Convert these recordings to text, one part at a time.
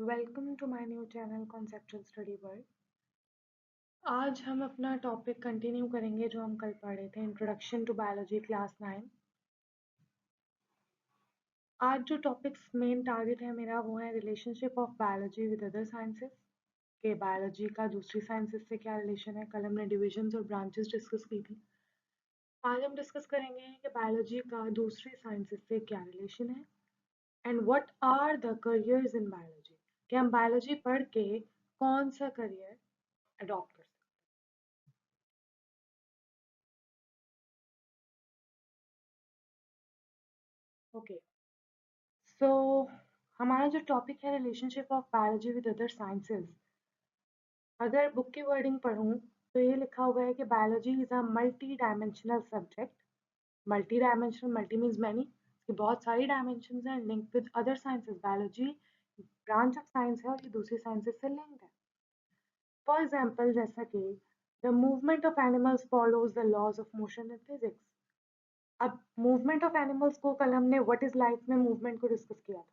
Welcome to my new channel conceptual study world. आज हम अपना टॉपिक कंटिन्यू करेंगे जो हम कल पढ़े थे, इंट्रोडक्शन टू बायोलॉजी क्लास 9। आज जो टॉपिक्स मेन टारगेट है मेरा वो है relationship of biology with other sciences, के बायोलॉजी का दूसरी साइंसेस से क्या रिलेशन है। कल हमने डिविजन्स और ब्रांचेस डिस्कस की थी। आज हम डिस्कस करेंगे कि बायोलॉजी का दूसरी साइंसेस से क्या रिलेशन है and what are the careers in biology, कि हम बायोलॉजी पढ़ के कौन सा करियर अडॉप्ट कर सकते हैं। ओके, सो हमारा जो टॉपिक है relationship of biology with other sciences, अगर बुक की वर्डिंग पढूं तो ये लिखा हुआ है कि biology is a multi dimensional subject. Multi dimensional, multi means many, इसकी बहुत सारी डायमेंशन हैं। Link with other sciences, biology branch of science है और ये दूसरी साइंसेस से लिंक्ड है। फॉर एग्जाम्पल, जैसा कि the movement of animals follows the laws of motion in physics. अब मूवमेंट ऑफ एनिमल्स को कल हमने व्हाट इज लाइफ में मूवमेंट को डिस्कस किया था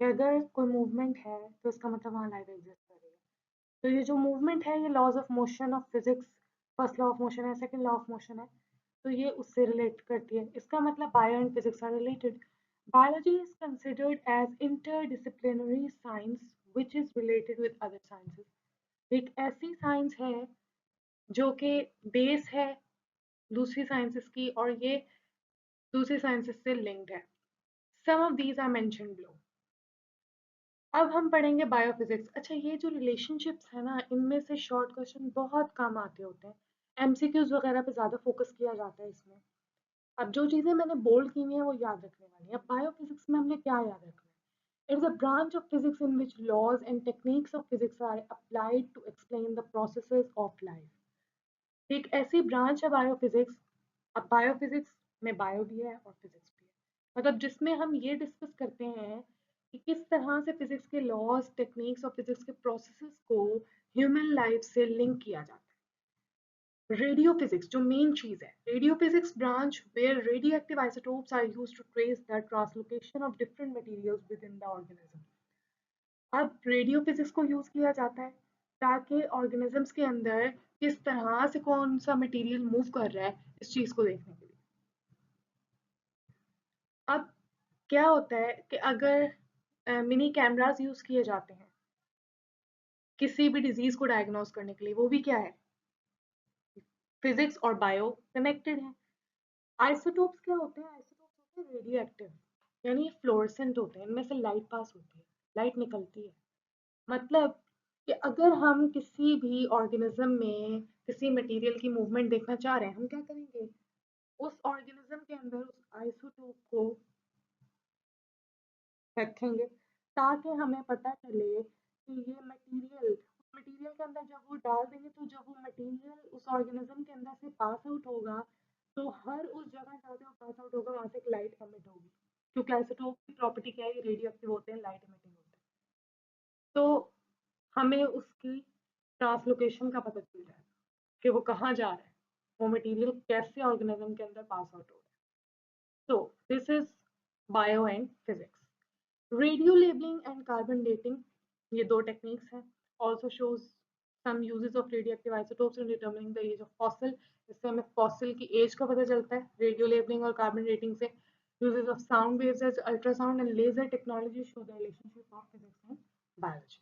कि अगर कोई मूवमेंट है तो इसका मतलब वहाँ लाइफ एग्जिस्ट कर रही है। तो ये जो मूवमेंट है ये laws of motion of physics, first law of motion है, सेकंड लॉ ऑफ मोशन है, तो ये उससे रिलेट करती है। इसका मतलब bio and physics are related. Biology is considered as interdisciplinary science which is related with other sciences. एक ऐसी साइंस है जो कि बेस है दूसरी साइंसेस की और ये दूसरी साइंसेस से लिंक्ड है। Some of these are mentioned below. अब हम पढ़ेंगे बायोफिजिक्स। अच्छा, ये जो रिलेशनशिप्स है ना, इनमें से शॉर्ट क्वेश्चन बहुत कम आते होते हैं। एमसीक्यूज वगैरह पे ज़्यादा फोकस किया जाता है इसमें। अब जो चीज़ें मैंने बोल्ड की हुई हैं वो याद रखने वाली हैं। अब बायोफिजिक्स में हमने क्या याद रखना है? It is a branch of physics in which laws and techniques of physics are applied to explain the processes of life. एक ऐसी ब्रांच है बायोफिजिक्स। अब बायोफिजिक्स में बायो भी है और फिजिक्स भी है, मतलब जिसमें हम ये डिस्कस करते हैं कि किस तरह से फिजिक्स के लॉज, टेक्निक्स और फिजिक्स के प्रोसेसेस को ह्यूमन लाइफ से लिंक किया जाता है। रेडियो फिजिक्स जो मेन चीज है, radio physics branch where radioactive isotopes are used to trace the translocation of different materials with in the organism. अब रेडियो फिजिक्स को यूज किया जाता है ताकि ऑर्गेनिजम्स के अंदर किस तरह से कौन सा मटेरियल मूव कर रहा है इस चीज को देखने के लिए। अब क्या होता है कि अगर मिनी कैमरास यूज किए जाते हैं किसी भी डिजीज को डायग्नोस करने के लिए, वो भी क्या है, फिजिक्स और बायो कनेक्टेड है। आइसोटोप्स क्या होते हैं? आइसोटोप्स होते हैं रेडियो एक्टिव, यानी फ्लोरेसेंट होते हैं, इनमें से लाइट पास होती है, लाइट निकलती है। मतलब कि अगर हम किसी भी ऑर्गेनिज्म में किसी मटेरियल की मूवमेंट देखना चाह रहे हैं, हम क्या करेंगे, उस ऑर्गेनिज्म के अंदर उस आइसोटोप को रखेंगे ताकि हमें पता चले कि ये मटेरियल, उस मटेरियल के अंदर जब वो डाल देंगे तो जब वो मटेरियल उस ऑर्गेनिज्म के अंदर से पास आउट होगा तो हर उस जगह जहाँ से वो पास आउट होगा वहां से एक लाइट एमिट होगी, क्योंकि आइसोटोप की प्रॉपर्टी क्या है, रेडियो एक्टिव होते हैं, लाइट एमिटिंग होते हैं। तो हमें उसकी ट्रांसलोकेशन का पता चल जाएगा कि वो कहाँ जा रहा है, वो मटेरियल कैसे ऑर्गेनिज्म के अंदर पास आउट हो रहा है। So this is bio and physics. Radio labeling and carbon dating, ये दो techniques हैं. Also shows some uses of radioactive isotopes in determining the age of fossil. इससे हमें fossil की age का पता चलता है radio labeling और carbon dating से. Uses of sound waves as ultrasound and laser technology show the relationship of physics and biology.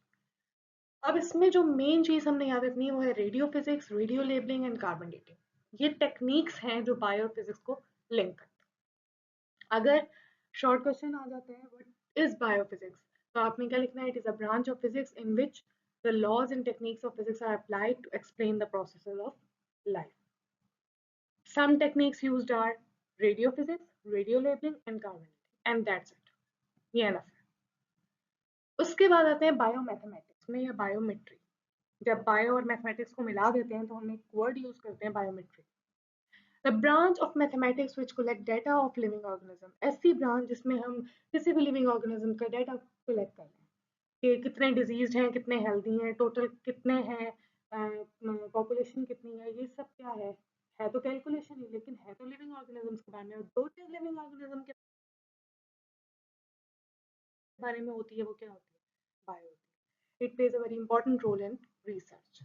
अब इसमें जो मेन चीज हमने याद रखनी है वो है radio physics, radio labelling and carbon dating. ये टेक्निक्स हैं जो बायो फिजिक्स को लिंक करते हैं। अगर शॉर्ट क्वेश्चन आ जाता है व्हाट इज बायोफिजिक्स, तो आपने क्या लिखना है, it is a branch of physics in which the laws and techniques of physics are applied to explain the processes of life. Some techniques used are radio physics, radio labelling and carbon and that's it, ये enough है। उसके बाद आते हैं bio mathematics में या biometry. जब bio और मैथमेटिक्स को मिला देते हैं तो हम एक वर्ड यूज करते हैं biometry. The branch of mathematics which collect data of living organism, ऐसी ब्रांच जिसमें हम किसी भी लिविंग ऑर्गेनिज्म का डाटा कलेक्ट कर लें कि कितने डिजीज हैं, कितने हेल्दी हैं, टोटल कितने हैं, पॉपुलेशन कितनी है, ये सब क्या है तो कैलकुलेशन ही, लेकिन है तो लिविंग ऑर्गेनिजम्स के बारे में। और दो चीज लिविंग ऑर्गेनिज्म के बारे में होती है, वो क्या होती है, bio. it plays a very important role in research.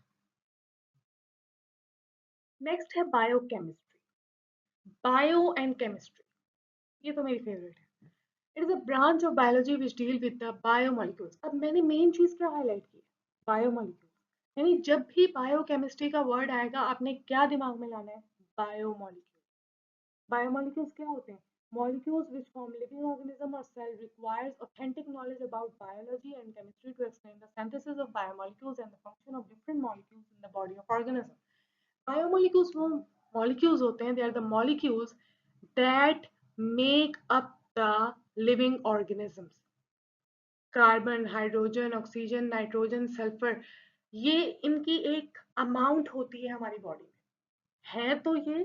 Next है बायोकेमिस्ट्री, बायो एंड केमिस्ट्री, ये तो मेरी फेवरेट है। It is a branch of biology which deal with the biomolecules. अब मैंने मेन चीज क्या हाईलाइट की, बायोमोलिक्यूल्स, यानी जब भी बायोकेमिस्ट्री का वर्ड आएगा आपने क्या दिमाग में लाना है, बायोमोलिक्यूल। बायोमोलिक्यूल्स क्या होते हैं, molecules which form living organism or cell requires authentic knowledge about biology and chemistry to explain the synthesis of biomolecules and the function of different molecules in the body of organism. Biomolecules वो molecules होते हैं, they are the molecules that make up the living organisms. Carbon, hydrogen, oxygen, nitrogen, sulphur, ये इनकी एक amount होती है हमारी body में। है तो ये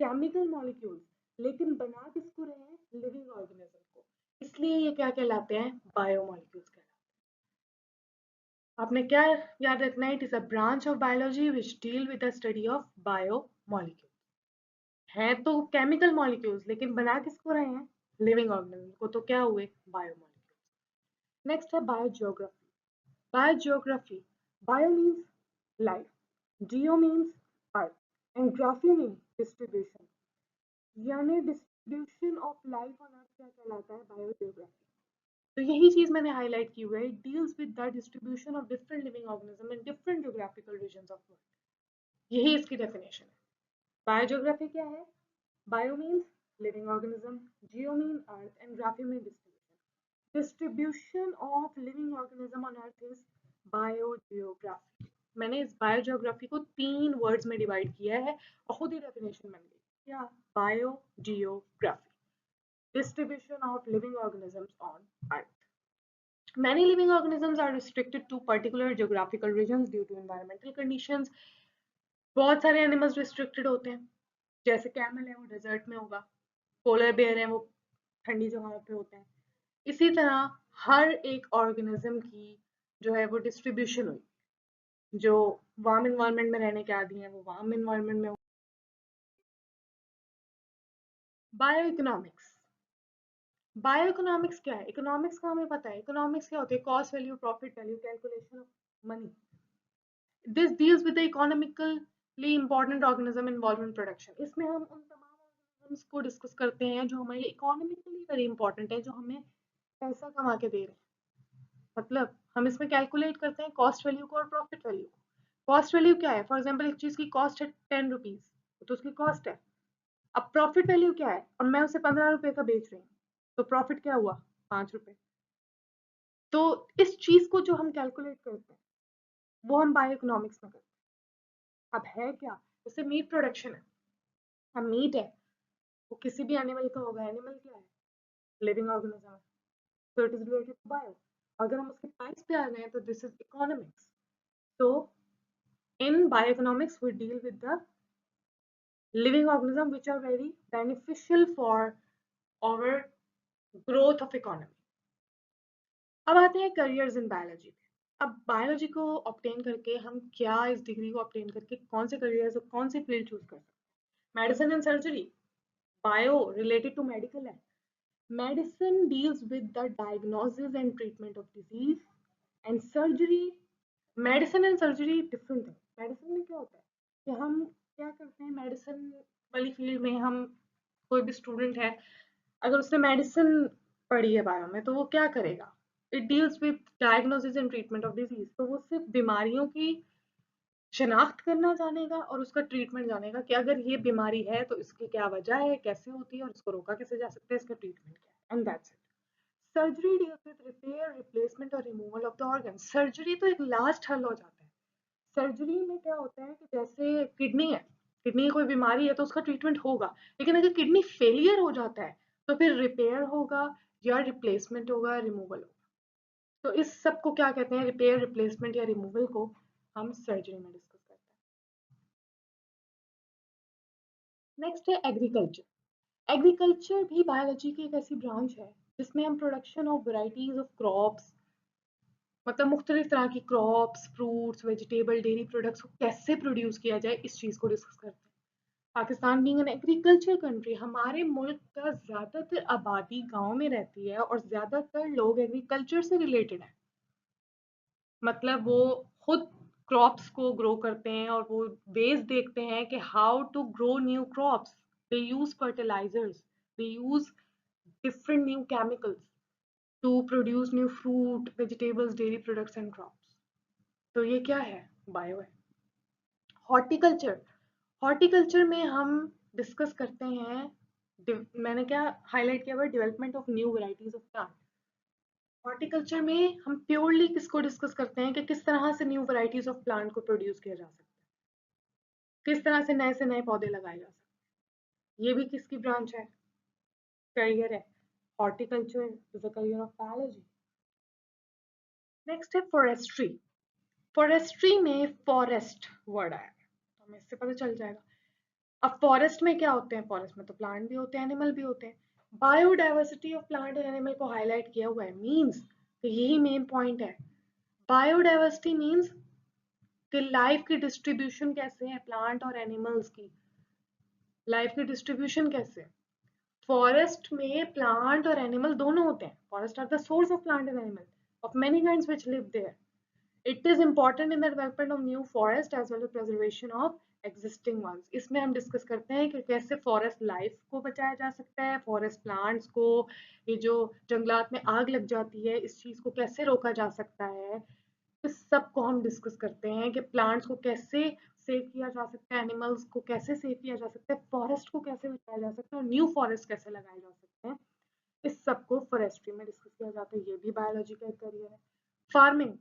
केमिकल मॉलिक्यूल्स, लेकिन बना किसको रहे हैं, लिविंग ऑर्गेनिज्म को, इसलिए ये क्या कहलाते हैं, बायोमोलिक्यूल्स कहलाते हैं। आपने क्या याद रखना है, it is a branch of biology which deal with the study of biomolecules. है तो केमिकल मॉलिक्यूल्स, लेकिन बना किसको रहे हैं, लिविंग ऑर्गेनिज्म को, तो क्या हुए, बायोमोलिक्यूल्स। नेक्स्ट है biogeography. Biogeography, bio means life, geo means earth, and graphy means distribution, यानी distribution of life on earth क्या कहलाता है, बायोजियोग्राफी। तो यही चीज मैंने हाईलाइट की हुई है, it deals with the distribution of different living organism in different geographical reasons of world, यही इसकी डेफिनेशन है। बायोजियोग्राफी क्या है, bio means living organism, Jio mean earth, and graphy mean distribution. Distribution of living organism on earth is biogeography. मैंने इस biogeography को 3 words में divide किया है और खुद ही डेफिनेशन बन गई, क्या, biogeography, distribution of living organisms on Earth. Many living organisms are restricted to particular geographical regions due to environmental conditions. बहुत सारे एनिमल्स रिस्ट्रिक्टेड होते हैं, जैसे कैमल है वो डेजर्ट में होगा, पोलर बेयर है वो ठंडी जगहों पे होते हैं। इसी तरह हर एक ऑर्गेनिज्म की जो है वो डिस्ट्रीब्यूशन हुई, जो वार्म इन्वायरमेंट में रहने के आदी हैं वो वार्म इन्वायरमेंट में। बायो इकोनॉमिक्स, बायो इकोनॉमिक्स क्या है, इकोनॉमिक्स का हमें पता है, इकोनॉमिक्स क्या होती है, cost value, profit value, calculation of money. This deals with the economically important organism involve in production. इसमें हम उन तमाम ऑर्गेनिजम्स को डिस्कस करते हैं जो हमारे इकोनॉमिकली वेरी इंपॉर्टेंट है, जो हमें पैसा कमा के दे रहे हैं। मतलब हम इसमें कैलकुलेट करते हैं कॉस्ट वैल्यू को और प्रॉफिट वैल्यू को। कॉस्ट वैल्यू क्या है, फॉर एग्जाम्पल एक चीज की कॉस्ट है 10 रुपीज, तो उसकी कॉस्ट है। अब प्रॉफिट वैल्यू क्या है, और मैं उसे 15 रुपए का बेच रही हूँ, तो प्रॉफिट क्या हुआ, 5 रुपए। तो इस चीज को जो हम कैलकुलेट करते हैं वो हम बायो इकोनॉमिक्स में करते हैं। अब है क्या, जैसे मीट प्रोडक्शन है, अब मीट है वो किसी भी एनिमल का होगा, एनिमल क्या है, लिविंग ऑर्गेनिज्म है, so it is related to bio. अगर हम उसके प्राइस पे आ गए तो this is economics. so in bioeconomics we deal with the living organism which are very beneficial for our growth of economy. अब आते हैं करियर्स इन बायोलॉजी पे। अब बायोलॉजी को ऑब्टेन करके हम क्या, इस डिग्री को ऑब्टेन करके कौन से करियर्स और कौन सी फील्ड चूज कर सकते हैं। Medicine and surgery, bio related to medical है। Medicine deals with the diagnosis and treatment of disease, and surgery, medicine and surgery different है। मेडिसिन में क्या होता है कि हम क्या करते हैं, मेडिसिन वाली फील्ड में हम, कोई भी स्टूडेंट है अगर उसने मेडिसिन पढ़ी है बायो में, तो वो क्या करेगा, it deals with diagnosis and treatment of disease. तो वो सिर्फ बीमारियों की शिनाख्त करना जानेगा और उसका ट्रीटमेंट जानेगा कि अगर ये बीमारी है तो इसकी क्या वजह है, कैसे होती है और इसको रोका कैसे जा सकता है, इसका ट्रीटमेंट क्या है, and that's it. Surgery deals with repair, replacement और removal of the organ. Surgery तो एक लास्ट हल हो जाता है। सर्जरी में क्या होता है कि जैसे किडनी है, किडनी की कोई बीमारी है तो उसका ट्रीटमेंट होगा, लेकिन अगर किडनी फेलियर हो जाता है तो फिर रिपेयर होगा या रिप्लेसमेंट होगा, रिमूवल होगा। तो इस सब को क्या कहते हैं, रिपेयर, रिप्लेसमेंट या रिमूवल को हम सर्जरी में डिस्कस करते हैं। नेक्स्ट है एग्रीकल्चर। एग्रीकल्चर भी बायोलॉजी की एक ऐसी ब्रांच है जिसमें हम production of varieties of crops, मतलब मुख्तलिफ तरह की crops, fruits, vegetable, dairy products को कैसे प्रोड्यूस किया जाए, इस चीज़ को डिस्कस करते हैं। Pakistan being an agriculture country, हमारे मुल्क का ज़्यादातर आबादी गाँव में रहती है और ज़्यादातर लोग एग्रीकल्चर से रिलेटेड है। मतलब वो खुद क्रॉप्स को ग्रो करते हैं और वो वेज देखते हैं कि how to grow new crops. They use fertilisers, they use different new chemicals to produce new fruit, vegetables, dairy products and crops. तो ये क्या है? बायो है। हॉर्टिकल्चर, हॉर्टिकल्चर में हम डिस्कस करते हैं, मैंने क्या हाईलाइट किया हुआ, development of new varieties of plant. Horticulture में हम प्योरली किसको डिस्कस करते हैं कि किस तरह से न्यू वेराइटीज ऑफ प्लांट को प्रोड्यूस किया जा सकता है, किस तरह से नए पौधे लगाए जा सकते हैं। ये भी किसकी ब्रांच है? करियर है। Horticulture is a career of biology. Next है फॉरेस्ट्री। फॉरेस्ट्री में फॉरेस्ट वर्ड आया तो हमें इससे पता चल जाएगा। अब फॉरेस्ट में क्या होते हैं? फॉरेस्ट में तो प्लांट भी होते हैं, एनिमल भी होते हैं। Biodiversity of plant and animal को हाईलाइट किया हुआ है, मींस कि यही मेन पॉइंट है। बायोडाइवर्सिटी मींस कि लाइफ की डिस्ट्रीब्यूशन कैसे है, प्लांट और एनिमल्स की लाइफ की डिस्ट्रीब्यूशन कैसे है। फॉरेस्ट में प्लांट और एनिमल दोनों होते हैं। Forest are the source of plant and animal of many kinds which live there. It is important in the development of new forest as well as preservation of existing ones. इसमें हम discuss करते हैं कि कैसे forest life को बचाया जा सकता है, फॉरेस्ट प्लांट्स को, ये जो जंगलात में आग लग जाती है इस चीज को कैसे रोका जा सकता है। इस सब को हम डिस्कस करते हैं कि प्लांट्स को कैसे सेव किया जा सकता है, एनिमल्स को कैसे सेव किया जा सकता है, फॉरेस्ट को कैसे बचाया जा सकता है और न्यू फॉरेस्ट कैसे लगाए जा सकते हैं। इस सब को फॉरेस्ट्री में डिस्कस किया जाता है। ये भी बायोलॉजी का एक करियर है। फार्मिंग,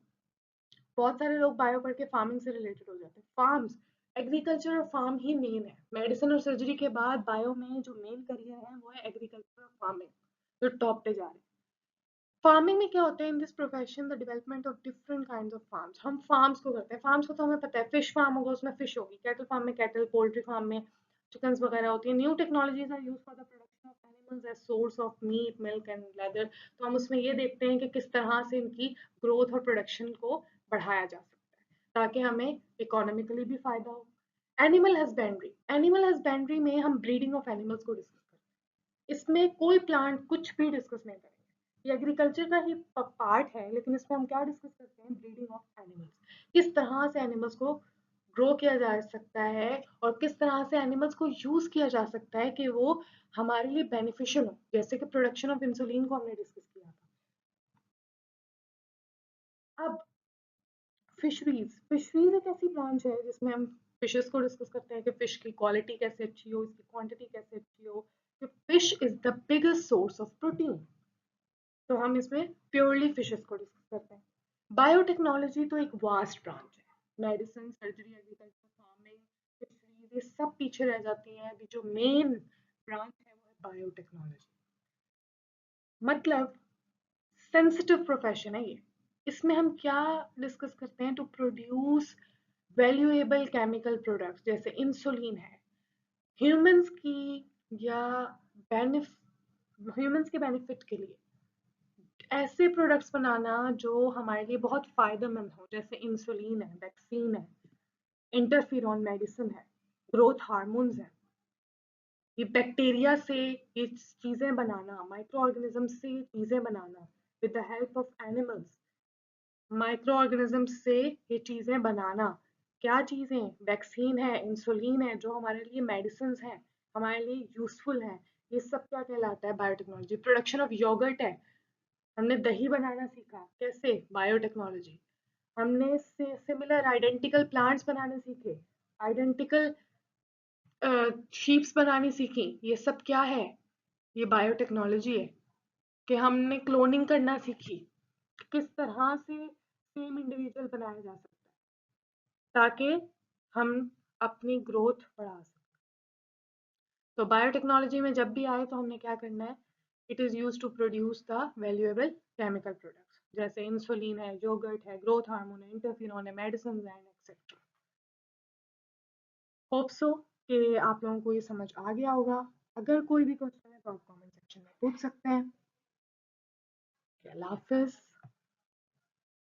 बहुत सारे लोग बायो पढ़ के फार्मिंग से रिलेटेड हो जाते हैं। फार्म्स, एग्रीकल्चर और फार्म ही मेन है। मेडिसिन और सर्जरी के बाद बायो में जो मेन करियर है वो है एग्रीकल्चर और फार्मिंग, जो टॉप पे जा रहे हैं। फार्मिंग में क्या होता है? In this profession the development of different kinds of farms. हम फार्म्स को करते हैं। फार्म्स को तो हमें पता है, फिश फार्म होगा उसमें फिश होगी, कैटल फार्म में कैटल, पोल्ट्री फार्म में चिकन्स वगैरह होती है। New technologies are use for the production of animals as source of meat, milk and leather. तो हम उसमें ये देखते हैं कि किस तरह से इनकी ग्रोथ और प्रोडक्शन को बढ़ाया जा सकता है ताकि हमें इकोनॉमिकली भी फायदा हो। एनिमल हस्बेंड्री, एनिमल हस्बेंड्री में हम ब्रीडिंग ऑफ एनिमल्स को डिस्कस करते हैं। इसमें कोई प्लांट कुछ भी डिस्कस नहीं करेंगे, ये एग्रीकल्चर का ही पार्ट है, लेकिन इसमें हम क्या डिस्कस करते हैं? Breeding of animals. किस तरह से एनिमल्स को ग्रो किया जा सकता है और किस तरह से एनिमल्स को यूज किया जा सकता है कि वो हमारे लिए बेनिफिशियल हो, जैसे कि प्रोडक्शन ऑफ इंसुलिन को हमने डिस्कस किया था। अब फिशरीज, फिशरीज एक ऐसी ब्रांच है जिसमें हम फिशेस को डिस्कस करते हैं कि फिश की क्वालिटी कैसे अच्छी हो, इसकी क्वांटिटी कैसे अच्छी हो। Fish is the biggest source of protein, तो हम इसमें प्योरली फिशेस को डिस्कस करते हैं। बायोटेक्नोलॉजी तो एक वास्ट ब्रांच है। Medicine, surgery, agriculture, farming, fisheries, ये सब पीछे रह जाती हैं। अभी जो मेन ब्रांच है वो है बायोटेक्नोलॉजी। मतलब सेंसिटिव प्रोफेशन है ये। इसमें हम क्या डिस्कस करते हैं? To produce valuable chemical products, जैसे इंसुलिन है ह्यूमंस की, या ह्यूमंस के बेनिफिट के लिए ऐसे प्रोडक्ट्स बनाना जो हमारे लिए बहुत फायदेमंद हो, जैसे इंसुलिन है, वैक्सीन है, इंटरफेरॉन मेडिसिन है, ग्रोथ हार्मोन्स है। ये बैक्टीरिया से ये चीजें बनाना, माइक्रो ऑर्गेनिज्म से चीजें बनाना with the help of animals, micro organism से ये चीजें बनाना। क्या चीजें? वैक्सीन है, इंसुलिन है, जो हमारे लिए मेडिसिन है, हमारे लिए यूजफुल है। ये सब क्या कहलाता है? बायोटेक्नोलॉजी। प्रोडक्शन ऑफ योगर्ट है, हमने दही बनाना सीखा, कैसे? बायोटेक्नोलॉजी। हमने सिमिलर आइडेंटिकल प्लांट्स बनाने सीखे, आइडेंटिकल शीप्स बनानी सीखी। ये सब क्या है? ये बायोटेक्नोलॉजी है। कि हमने क्लोनिंग करना सीखी, किस तरह से सेम इंडिविजुअल बनाया जा सकता है ताकि हम अपनी ग्रोथ बढ़ा सकें। तो बायोटेक्नोलॉजी में जब भी आए तो हमने क्या करना है? It is use to produce the valuable chemical products, जैसे इंसुलिन है, योगर्ट है, ग्रोथ हार्मोन है, इंटरफेरॉन है, मेडिसिन है, एक्सेट्रा। होप सो कि आप लोगों को ये समझ आ गया होगा। अगर कोई भी क्वेश्चन है तो आप कमेंट सेक्शन में पूछ सकते हैं। अल्लाह हाफिज़।